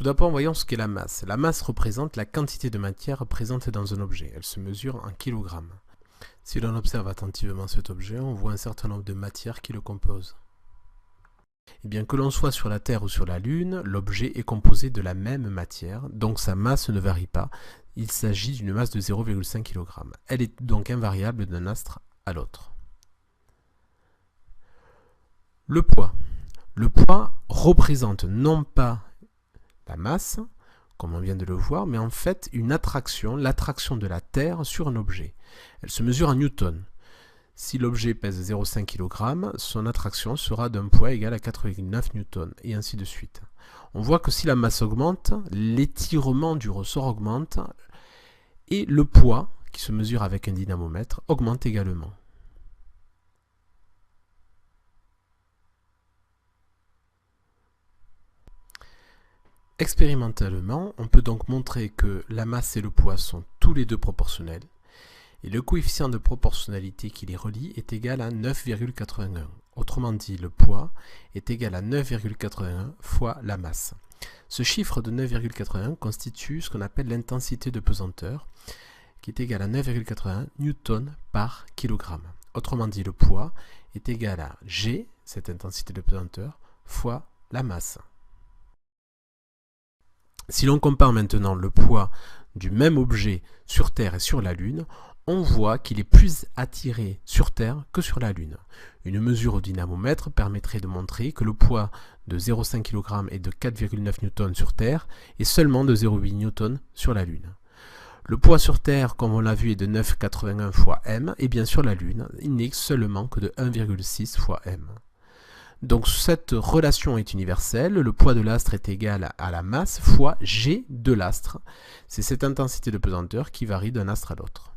Tout d'abord, voyons ce qu'est la masse. La masse représente la quantité de matière présente dans un objet. Elle se mesure en kilogrammes. Si l'on observe attentivement cet objet, on voit un certain nombre de matières qui le composent. Et bien que l'on soit sur la Terre ou sur la Lune, l'objet est composé de la même matière, donc sa masse ne varie pas. Il s'agit d'une masse de 0,5 kg. Elle est donc invariable d'un astre à l'autre. Le poids. Le poids représente non pas la masse, comme on vient de le voir, mais en fait une attraction, l'attraction de la Terre sur un objet. Elle se mesure en newtons. Si l'objet pèse 0,5 kg, son attraction sera d'un poids égal à 4,9 newtons, et ainsi de suite. On voit que si la masse augmente, l'étirement du ressort augmente, et le poids, qui se mesure avec un dynamomètre, augmente également. Expérimentalement, on peut donc montrer que la masse et le poids sont tous les deux proportionnels, et le coefficient de proportionnalité qui les relie est égal à 9,81. Autrement dit, le poids est égal à 9,81 fois la masse. Ce chiffre de 9,81 constitue ce qu'on appelle l'intensité de pesanteur, qui est égale à 9,81 newtons par kilogramme. Autrement dit, le poids est égal à G, cette intensité de pesanteur, fois la masse. Si l'on compare maintenant le poids du même objet sur Terre et sur la Lune, on voit qu'il est plus attiré sur Terre que sur la Lune. Une mesure au dynamomètre permettrait de montrer que le poids de 0,5 kg et de 4,9 newtons sur Terre et seulement de 0,8 newtons sur la Lune. Le poids sur Terre, comme on l'a vu, est de 9,81 fois m, et bien sur la Lune, il n'est seulement que de 1,6 fois m. Donc cette relation est universelle, le poids de l'astre est égal à la masse fois g de l'astre. C'est cette intensité de pesanteur qui varie d'un astre à l'autre.